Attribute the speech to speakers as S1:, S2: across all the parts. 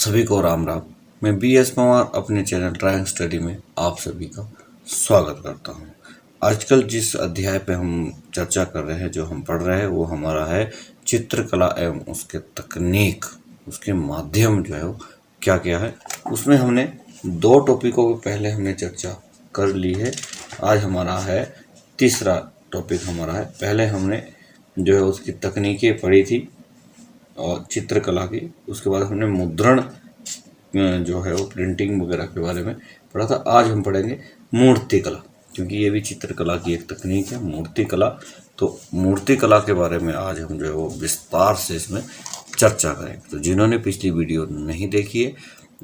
S1: सभी को राम राम। मैं बी.एस. पवार अपने चैनल ड्राइंग स्टडी में आप सभी का स्वागत करता हूं। आजकल जिस अध्याय पे हम चर्चा कर रहे हैं, जो हम पढ़ रहे हैं, वो हमारा है चित्रकला एवं उसके तकनीक, उसके माध्यम जो है वो क्या क्या है। उसमें हमने दो टॉपिकों पे पहले हमने चर्चा कर ली है। आज हमारा है तीसरा टॉपिक हमारा है। पहले हमने जो है उसकी तकनीकें पढ़ी थी और चित्रकला की, उसके बाद हमने मुद्रण जो है वो प्रिंटिंग वगैरह के बारे में पढ़ा था। आज हम पढ़ेंगे मूर्तिकला, क्योंकि ये भी चित्रकला की एक तकनीक है मूर्तिकला। तो मूर्तिकला के बारे में आज हम जो है वो विस्तार से इसमें चर्चा करेंगे। तो जिन्होंने पिछली वीडियो नहीं देखी है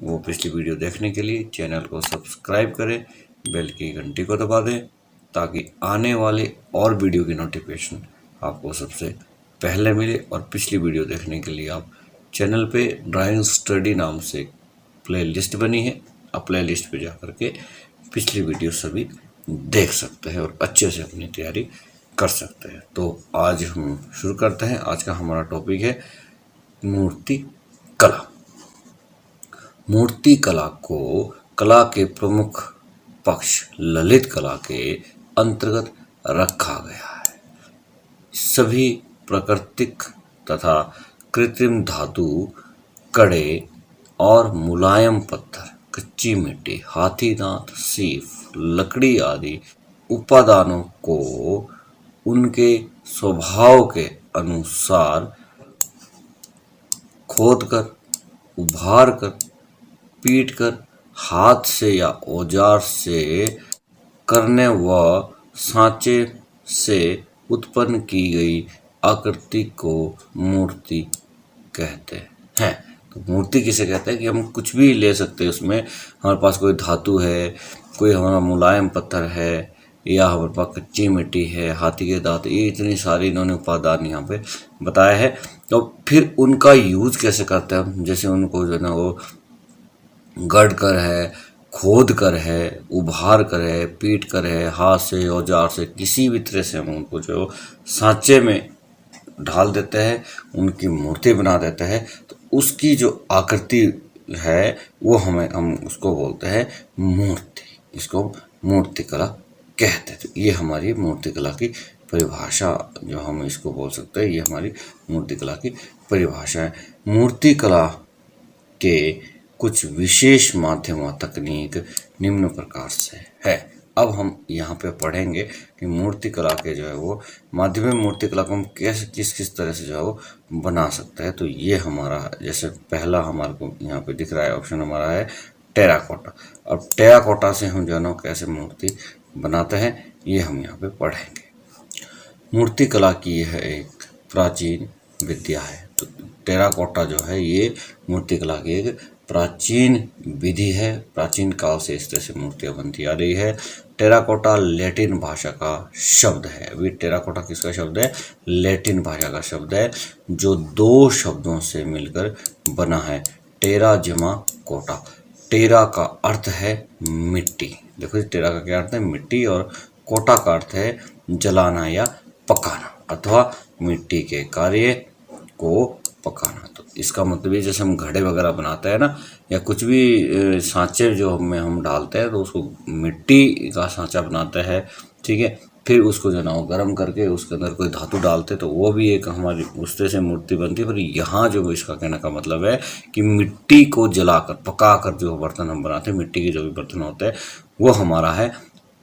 S1: वो पिछली वीडियो देखने के लिए चैनल को सब्सक्राइब करें, बेल की घंटी को दबा दें, ताकि आने वाले और वीडियो की नोटिफिकेशन आपको सबसे पहले मिले। और पिछली वीडियो देखने के लिए आप चैनल पे ड्राइंग स्टडी नाम से प्ले लिस्ट बनी है, आप प्ले लिस्ट पे जा करके पिछली वीडियो सभी देख सकते हैं और अच्छे से अपनी तैयारी कर सकते हैं। तो आज हम शुरू करते हैं। आज का हमारा टॉपिक है मूर्ति कला। मूर्ति कला को कला के प्रमुख पक्ष ललित कला के अंतर्गत रखा गया है। सभी प्राकृतिक तथा कृत्रिम धातु, कड़े और मुलायम पत्थर, कच्ची मिट्टी, हाथी दांत, सीफ, लकड़ी आदि उपादानों को उनके स्वभाव के अनुसार खोदकर, उभारकर, पीटकर, हाथ से या औजार से करने व सांचे से उत्पन्न की गई आकृति को मूर्ति कहते हैं। तो मूर्ति किसे कहते हैं कि हम कुछ भी ले सकते हैं उसमें। हमारे पास कोई धातु है, कोई हमारा मुलायम पत्थर है, या हमारे पास कच्ची मिट्टी है, हाथी के दांत, ये इतनी सारी इन्होंने उपादान यहाँ पे बताया है। तो फिर उनका यूज कैसे करते हैं हम, जैसे उनको जो है ना वो गढ़ कर है, खोद कर है, उभार कर है, पीट कर है, हाथ से, औजार से, किसी भी तरह से हम उनको जो सांचे में ढाल देते हैं, उनकी मूर्ति बना देते हैं। तो उसकी जो आकृति है वो हम उसको बोलते हैं मूर्ति। इसको मूर्तिकला कहते हैं। तो ये हमारी मूर्तिकला की परिभाषा जो हम इसको बोल सकते हैं, ये हमारी मूर्तिकला की परिभाषा है। मूर्तिकला के कुछ विशेष माध्यम व तकनीक निम्न प्रकार से है। अब हम यहाँ पे पढ़ेंगे कि मूर्तिकला के जो है वो माध्यम मूर्तिकला को हम कैसे किस किस तरह से जो है वो बना सकते हैं। तो ये हमारा जैसे पहला हमारे को यहाँ पे दिख रहा है ऑप्शन हमारा है टेराकोटा। अब टेराकोटा से हम जो है ना कैसे मूर्ति बनाते हैं ये हम यहाँ पे पढ़ेंगे। मूर्तिकला की यह एक प्राचीन विद्या है। तो टेराकोटा जो है ये मूर्तिकला की एक प्राचीन विधि है। प्राचीन काल से इस तरह से मूर्तियाँ बनती आ रही है। टेराकोटा लैटिन भाषा का शब्द है। अभी टेराकोटा किसका शब्द है? लैटिन भाषा का शब्द है, जो दो शब्दों से मिलकर बना है, टेरा जमा कोटा। टेरा का अर्थ है मिट्टी। देखो टेरा का क्या अर्थ है? मिट्टी। और कोटा का अर्थ है जलाना या पकाना, अथवा मिट्टी के कार्य को पकाना। तो इसका मतलब ये जैसे हम घड़े वगैरह बनाते हैं ना, या कुछ भी सांचे जो में हम डालते हैं, तो उसको मिट्टी का सांचा बनाते हैं, ठीक है। फिर उसको जो ना वो गर्म करके उसके अंदर कोई धातु डालते, तो वो भी एक हमारी उस तरह से मूर्ति बनती है। पर यहाँ जो इसका कहने का मतलब है कि मिट्टी को जलाकर, पकाकर जो बर्तन हम बनाते हैं, मिट्टी के जो भी बर्तन होते हैं, वो हमारा है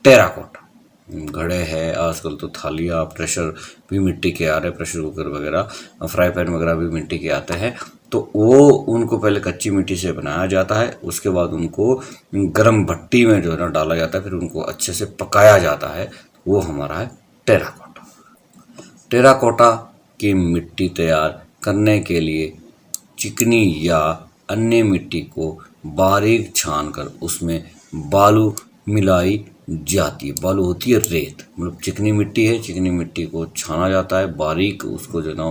S1: टेराकोटा। घड़े है, आजकल तो थालियाँ, प्रेशर भी मिट्टी के आ रहे हैं, प्रेशर कुकर वगैरह, फ्राई पैन वगैरह भी मिट्टी के आते हैं। तो वो उनको पहले कच्ची मिट्टी से बनाया जाता है, उसके बाद उनको गर्म भट्टी में जो है ना डाला जाता है, फिर उनको अच्छे से पकाया जाता है। वो हमारा है टेराकोटा। टेराकोटा की मिट्टी तैयार करने के लिए चिकनी या अन्य मिट्टी को बारीक छानकर उसमें बालू मिलाई जाती है। बालू होती है रेत, मतलब चिकनी मिट्टी है, चिकनी मिट्टी को छाना जाता है बारीक, उसको जो ना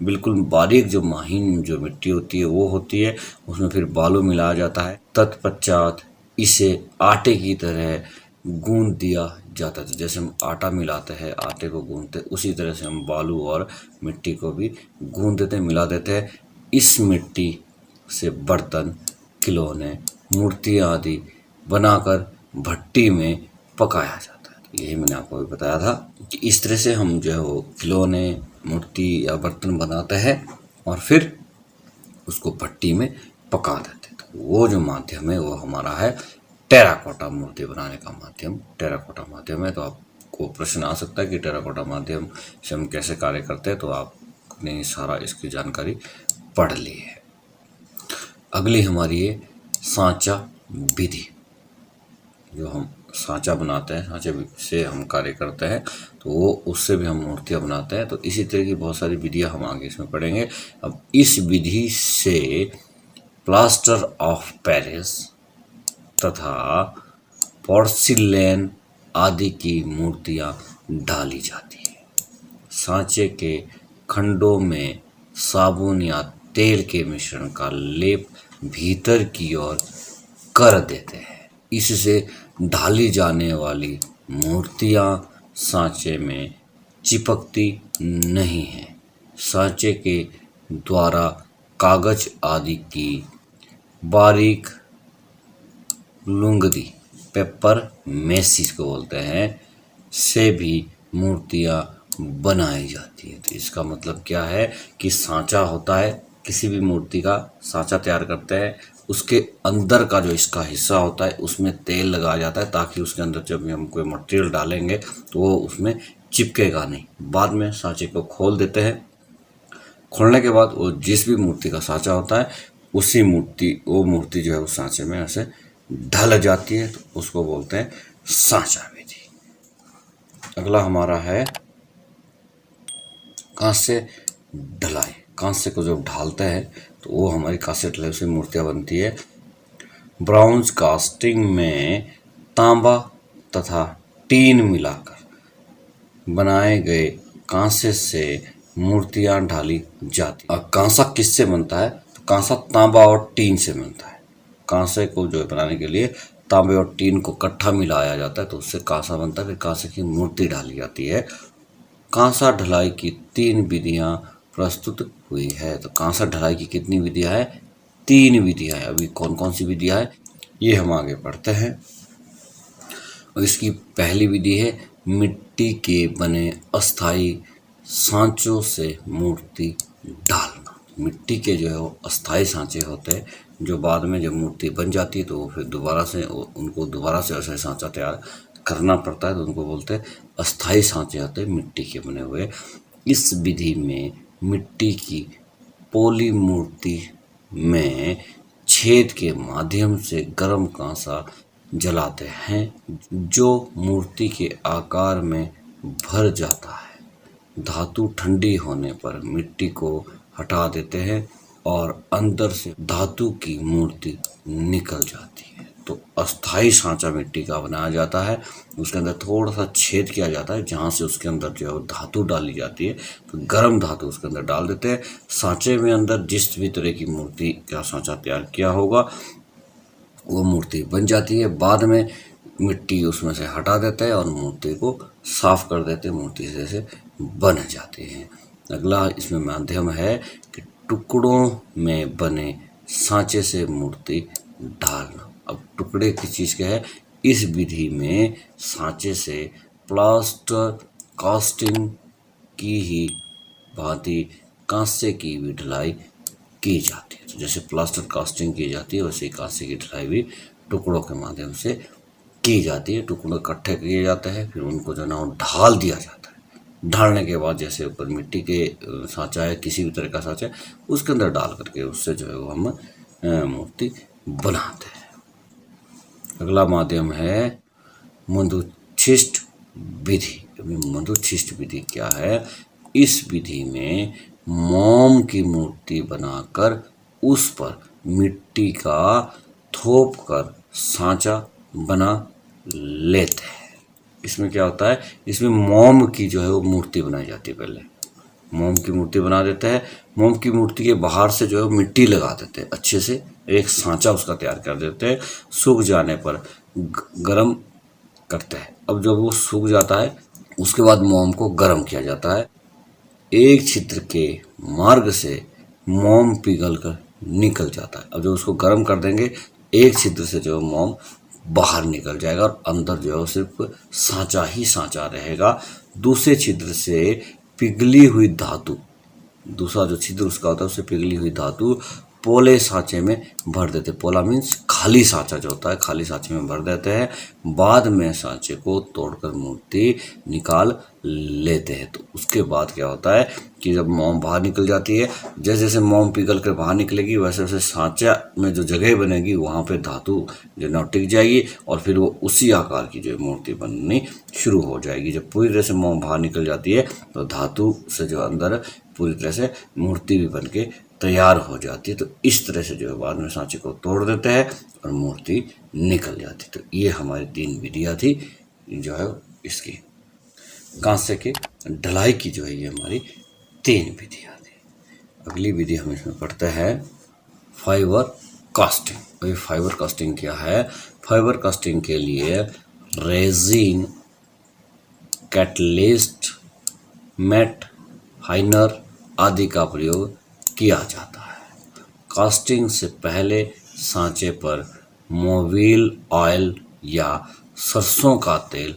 S1: बिल्कुल बारीक जो महीन जो मिट्टी होती है वो होती है, उसमें फिर बालू मिलाया जाता है। तत्पश्चात इसे आटे की तरह गूंद दिया जाता है। जैसे हम आटा मिलाते हैं, आटे को गूंदते, उसी तरह से हम बालू और मिट्टी को भी गूंद देते हैं, मिला देते हैं। इस मिट्टी से बर्तन, खिलौने, मूर्तियाँ आदि बनाकर भट्टी में पकाया जाता है। यही मैंने आपको अभी बताया था कि इस तरह से हम जो है वो खिलौने, मूर्ति या बर्तन बनाते हैं और फिर उसको भट्टी में पका देते हैं। तो वो जो माध्यम है वो हमारा है टेराकोटा मूर्ति बनाने का माध्यम, टेराकोटा माध्यम है। तो आपको प्रश्न आ सकता है कि टेराकोटा माध्यम से हम कैसे कार्य करते हैं, तो आपने सारा इसकी जानकारी पढ़ ली है। अगली हमारी है सांचा विधि। जो हम सांचा बनाते हैं, सांचे से हम कार्य करते हैं, तो वो उससे भी हम मूर्तियाँ बनाते हैं। तो इसी तरह की बहुत सारी विधियाँ हम आगे इसमें पढ़ेंगे। अब इस विधि से प्लास्टर ऑफ पेरिस तथा पोर्सिलेन आदि की मूर्तियाँ ढाली जाती है। सांचे के खंडों में साबुन या तेल के मिश्रण का लेप भीतर की ओर कर देते हैं। इससे ढाली जाने वाली मूर्तियाँ सांचे में चिपकती नहीं हैं। सांचे के द्वारा कागज आदि की बारीक लुगदी, पेपर मेसिस को बोलते हैं, से भी मूर्तियाँ बनाई जाती है। तो इसका मतलब क्या है कि सांचा होता है, किसी भी मूर्ति का सांचा तैयार करते हैं, उसके अंदर का जो इसका हिस्सा होता है उसमें तेल लगाया जाता है ताकि उसके अंदर जब भी हम कोई मटेरियल डालेंगे तो वो उसमें चिपकेगा नहीं। बाद में सांचे को खोल देते हैं। खोलने के बाद वो जिस भी मूर्ति का सांचा होता है वो मूर्ति जो है उस सांचे में ऐसे ढल जाती है, तो उसको बोलते हैं सांचा विधि। अगला हमारा है कांस्य ढलाई। कांस्य को जब ढालते हैं तो वो हमारी कांस्य ढलाई से मूर्तियाँ बनती है। ब्रॉन्ज कास्टिंग में तांबा तथा टीन मिलाकर बनाए गए कांसे से मूर्तियाँ ढाली जाती। और कांसा किससे बनता है? तो कांसा तांबा और टीन से बनता है। कांसे को जो बनाने के लिए तांबे और टीन को इकट्ठा मिलाया जाता है, तो उससे कांसा बनता है। फिर कांसे की मूर्ति ढाली जाती है। कांसा ढलाई की 3 विधियां प्रस्तुत हुई है। तो कांसा ढलाई की कितनी विधियां है? 3 विधियां है। अभी कौन कौन सी विधियां है ये हम आगे पढ़ते हैं। और इसकी पहली विधि है मिट्टी के बने अस्थाई सांचों से मूर्ति ढालना। मिट्टी के जो है वो अस्थाई सांचे होते हैं, जो बाद में जब मूर्ति बन जाती है तो वो फिर उनको दोबारा से ऐसा सांचा तैयार करना पड़ता है, तो उनको बोलते हैं अस्थाई सांचे होते हैं मिट्टी के बने हुए। इस विधि में मिट्टी की पोली मूर्ति में छेद के माध्यम से गर्म कांसा जलाते हैं, जो मूर्ति के आकार में भर जाता है। धातु ठंडी होने पर मिट्टी को हटा देते हैं और अंदर से धातु की मूर्ति निकल जाती है। तो अस्थाई सांचा मिट्टी का बनाया जाता है। उसके अंदर थोड़ा सा छेद किया जाता है, जहाँ से उसके अंदर जो है धातु डाली जाती है। तो गर्म धातु उसके अंदर डाल देते हैं। सांचे में अंदर जिस भी तरह की मूर्ति का सांचा तैयार किया होगा वो मूर्ति बन जाती है। बाद में मिट्टी उसमें से हटा देते हैं और मूर्ति को साफ कर देते हैं। मूर्ति से बन जाती है। अगला इसमें माध्यम है कि टुकड़ों में बने सांचे से मूर्ति ढालना। अब टुकड़े किस चीज़ के है? इस विधि में सांचे से प्लास्टर कास्टिंग की ही भांति कांसे की भी ढलाई की जाती है। तो जैसे प्लास्टर कास्टिंग की जाती है वैसे कांसे की ढलाई भी टुकड़ों के माध्यम से की जाती है। टुकड़े इकट्ठे किए जाते हैं, फिर उनको जो ना ढाल दिया जाता है। ढालने के बाद जैसे ऊपर मिट्टी के सांचा है, किसी भी तरह का सांचा है, उसके अंदर डाल करके उससे जो है वो हम मूर्ति बनाते हैं। अगला माध्यम है मधुच्छिष्ट विधि। मधुच्छिष्ट विधि क्या है? इस विधि में मोम की मूर्ति बनाकर उस पर मिट्टी का थोप कर सांचा बना लेते हैं। इसमें क्या होता है? इसमें मोम की जो है वो मूर्ति बनाई जाती है। पहले मोम की मूर्ति बना देते हैं। मोम की मूर्ति के बाहर से जो है मिट्टी लगा देते हैं, अच्छे से एक सांचा उसका तैयार कर देते हैं। सूख जाने पर गरम करते हैं। अब जब वो सूख जाता है उसके बाद मोम को गर्म किया जाता है। एक छिद्र के मार्ग से मोम पिघलकर निकल जाता है। अब जब उसको गर्म कर देंगे, एक छिद्र से जो मोम बाहर निकल जाएगा और अंदर जो है वो सिर्फ सांचा ही सांचा रहेगा। दूसरे छिद्र से पिघली हुई धातु, दूसरा जो छिद्र उसका होता है उससे पिघली हुई धातु पोले सांचे में भर देते। पोला मीन्स खाली सांचा जो होता है, खाली सांचे में भर देते हैं। बाद में सांचे को तोड़कर मूर्ति निकाल लेते हैं। तो उसके बाद क्या होता है कि जब मोम बाहर निकल जाती है, जैसे जैसे मोम पिघल कर बाहर निकलेगी वैसे वैसे सांचा में जो जगह बनेगी वहाँ पे धातु जो ना टिक जाएगी और फिर वो उसी आकार की जो मूर्ति बननी शुरू हो जाएगी। जब पूरी तरह से मोम बाहर निकल जाती है तो धातु से जो अंदर पूरी तरह से मूर्ति भी बन के तैयार हो जाती है। तो इस तरह से जो है बाद में सांचे को तोड़ देते हैं और मूर्ति निकल जाती है। तो ये हमारी 3 विधियाँ थी जो है इसकी कांस्य के ढलाई की, जो है ये हमारी 3 विधियाँ थी। अगली विधि हम इसमें पढ़ते हैं फाइबर कास्टिंग। भाई फाइबर कास्टिंग क्या है? फाइबर कास्टिंग के लिए रेजिन, कैटलिस्ट, मैट, हाइनर आदि का प्रयोग किया जाता है। कास्टिंग से पहले सांचे पर मोबिल ऑयल या सरसों का तेल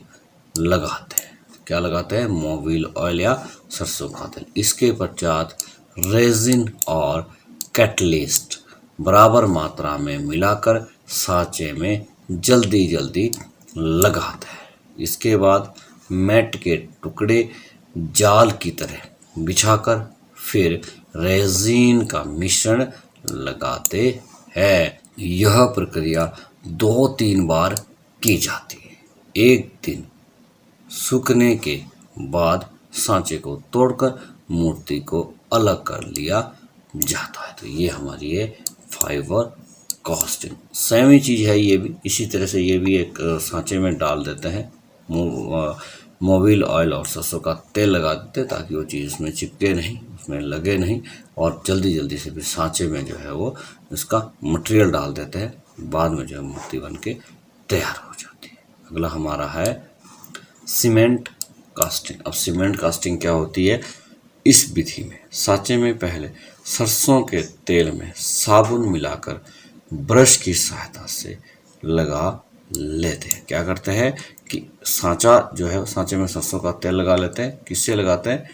S1: लगाते हैं। क्या लगाते हैं? मोबिल ऑयल या सरसों का तेल। इसके पश्चात रेजिन और कैटलिस्ट बराबर मात्रा में मिलाकर सांचे में जल्दी जल्दी लगाते हैं। इसके बाद मैट के टुकड़े जाल की तरह बिछाकर फिर रेजिन का मिश्रण लगाते हैं। यह प्रक्रिया 2-3 बार की जाती है। एक दिन सूखने के बाद सांचे को तोड़कर मूर्ति को अलग कर लिया जाता है। तो ये हमारी है फाइबर कास्टिंग। सेम ही चीज़ है ये भी। इसी तरह से ये भी एक सांचे में डाल देते हैं, मोबिल ऑयल और सरसों का तेल लगा देते हैं ताकि वो चीज़ उसमें चिपके नहीं, उसमें लगे नहीं, और जल्दी जल्दी से फिर सांचे में जो है वो इसका मटेरियल डाल देते हैं। बाद में जो है मूर्ति बन के तैयार हो जाती है। अगला हमारा है सीमेंट कास्टिंग। अब सीमेंट कास्टिंग क्या होती है? इस विधि में सांचे में पहले सरसों के तेल में साबुन मिलाकर ब्रश की सहायता से लगा लेते हैं। क्या करते हैं कि सांचा जो है सांचे में सरसों का तेल लगा लेते हैं। किससे लगाते हैं?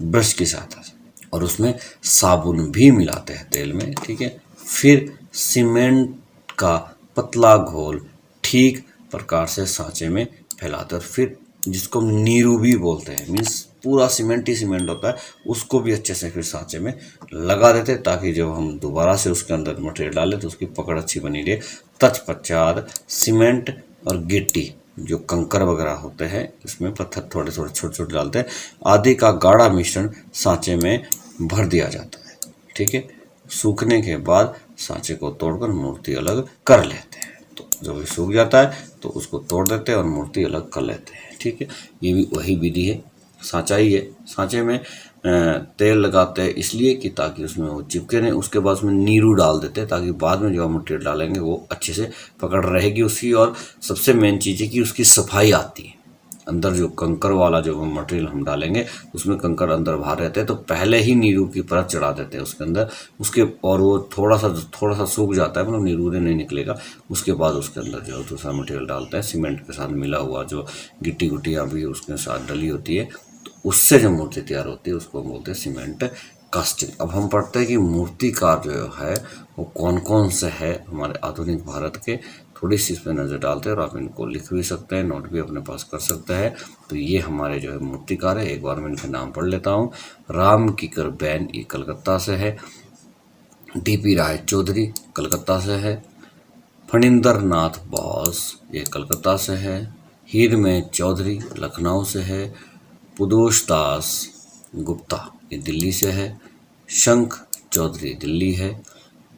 S1: ब्रश की सहायता से, और उसमें साबुन भी मिलाते हैं तेल में, ठीक है। फिर सीमेंट का पतला घोल ठीक प्रकार से सांचे में फैलाते हैं, और फिर जिसको हम नीरू भी बोलते हैं, मीन्स पूरा सीमेंट ही सीमेंट होता है, उसको भी अच्छे से फिर सांचे में लगा देते हैं ताकि जब हम दोबारा से उसके अंदर मटेरियल डालें तो उसकी पकड़ अच्छी बनी रहे। तत्पश्चात सीमेंट और गिट्टी जो कंकर वगैरह होते हैं, इसमें पत्थर थोड़े थोड़े छोटे छोटे डालते हैं, आदि का गाढ़ा मिश्रण सांचे में भर दिया जाता है, ठीक है। सूखने के बाद सांचे को तोड़कर मूर्ति अलग कर लेते हैं। तो जब ये सूख जाता है तो उसको तोड़ देते हैं और मूर्ति अलग कर लेते हैं, ठीक है। ये भी वही विधि है, सांचा ही है। सांचे में तेल लगाते हैं इसलिए कि ताकि उसमें वो चिपके नहीं। उसके बाद उसमें नीरू डाल देते हैं ताकि बाद में जो हम मटेरियल डालेंगे वो अच्छे से पकड़ रहेगी उसकी। और सबसे मेन चीज़ है कि उसकी सफाई आती है। अंदर जो कंकर वाला जो मटेरियल हम डालेंगे उसमें कंकर अंदर बाहर रहते हैं, तो पहले ही नीरू की परत चढ़ा देते हैं उसके अंदर, उसके और वो थोड़ा सा सूख जाता है, मतलब नीरू नहीं निकलेगा। उसके बाद उसके अंदर जो दूसरा मटेरियल डालते हैं, सीमेंट के साथ मिला हुआ जो गिट्टी गुट्टियाँ भी उसके साथ डली होती है, तो उससे जो मूर्ति तैयार होती है उसको बोलते हैं सीमेंट कास्टिंग। अब हम पढ़ते हैं कि मूर्तिकार जो है वो कौन कौन से है हमारे आधुनिक भारत के। थोड़ी सी इस पर नज़र डालते हैं और आप इनको लिख भी सकते हैं, नोट भी अपने पास कर सकते हैं। तो ये हमारे जो है मूर्तिकार है, एक बार मैं इनके नाम पढ़ लेता हूँ। राम किकर बैन, ये कलकत्ता से है। DP राय चौधरी कलकत्ता से है। फणिंदर नाथ बोस, ये कलकत्ता से है। हीरमें चौधरी लखनऊ से है। पुदोष दास गुप्ता, ये दिल्ली से है। शंख चौधरी दिल्ली है।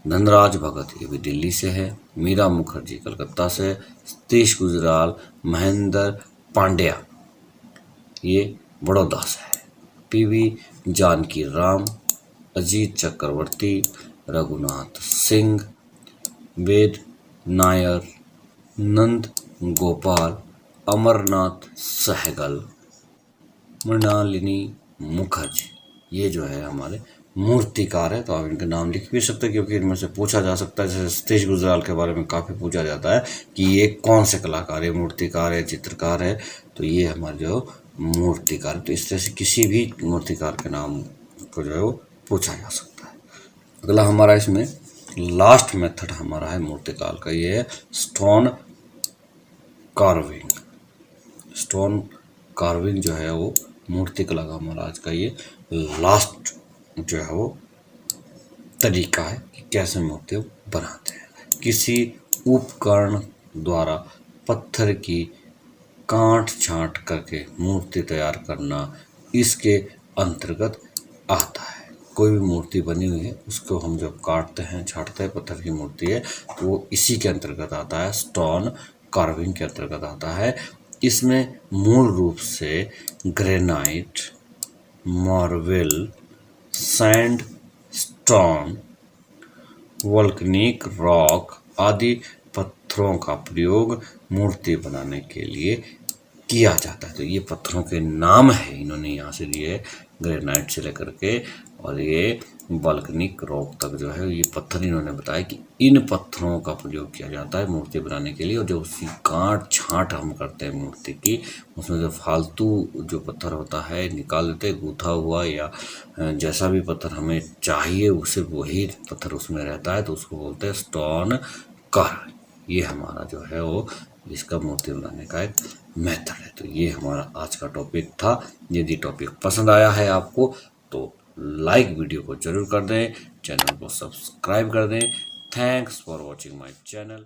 S1: धनराज भगत, ये भी दिल्ली से है। मीरा मुखर्जी कलकत्ता से। सतीश गुजराल, महेंद्र पांड्या, ये बड़ौदा से है। PV जानकी राम, अजीत चक्रवर्ती, रघुनाथ सिंह, वेद नायर, नंद गोपाल, अमरनाथ सहगल, मृणालिनी मुखर्जी, ये जो है हमारे मूर्तिकार है, तो आप इनके नाम लिख भी सकते हैं क्योंकि इनमें से पूछा जा सकता है। जैसे सतीश गुजराल के बारे में काफ़ी पूछा जाता है कि ये कौन से कलाकार है, मूर्तिकार है, चित्रकार है, तो ये हमारे जो मूर्तिकार, तो इस तरह से किसी भी मूर्तिकार के नाम को जो है वो पूछा जा सकता है। अगला हमारा इसमें लास्ट मेथड हमारा है मूर्तिकार का, ये है स्टोन कार्विंग। स्टोन कार्विंग जो है वो मूर्तिकला का हमारा आज का ये लास्ट जो है वो तरीका है कि कैसे मूर्ति बनाते हैं। किसी उपकरण द्वारा पत्थर की काट छांट करके मूर्ति तैयार करना इसके अंतर्गत आता है। कोई भी मूर्ति बनी हुई है उसको हम जब काटते हैं, छांटते हैं, पत्थर की मूर्ति है तो वो इसी के अंतर्गत आता है, स्टोन कार्विंग के अंतर्गत आता है। इसमें मूल रूप से granite, marble, sand stone, volcanic rock आदि पत्थरों का प्रयोग मूर्ति बनाने के लिए किया जाता है। तो ये पत्थरों के नाम है इन्होंने यहाँ से दिए, ग्रेनाइट से लेकर के और ये वोल्केनिक रॉक तक जो है ये पत्थर इन्होंने बताया कि इन पत्थरों का प्रयोग किया जाता है मूर्ति बनाने के लिए। और जो उसकी काट छांट हम करते हैं मूर्ति की, उसमें जो फालतू जो पत्थर होता है निकाल देते हैं, गूथा हुआ या जैसा भी पत्थर हमें चाहिए उसे वही पत्थर उसमें रहता है, तो उसको बोलते हैं स्टोन कार्विंग। ये हमारा जो है वो इसका मूर्ति बनाने का एक मेथड है। तो ये हमारा आज का टॉपिक था। यदि टॉपिक पसंद आया है आपको तो लाइक वीडियो को जरूर कर दें, चैनल को सब्सक्राइब कर दें। Thanks for watching my channel.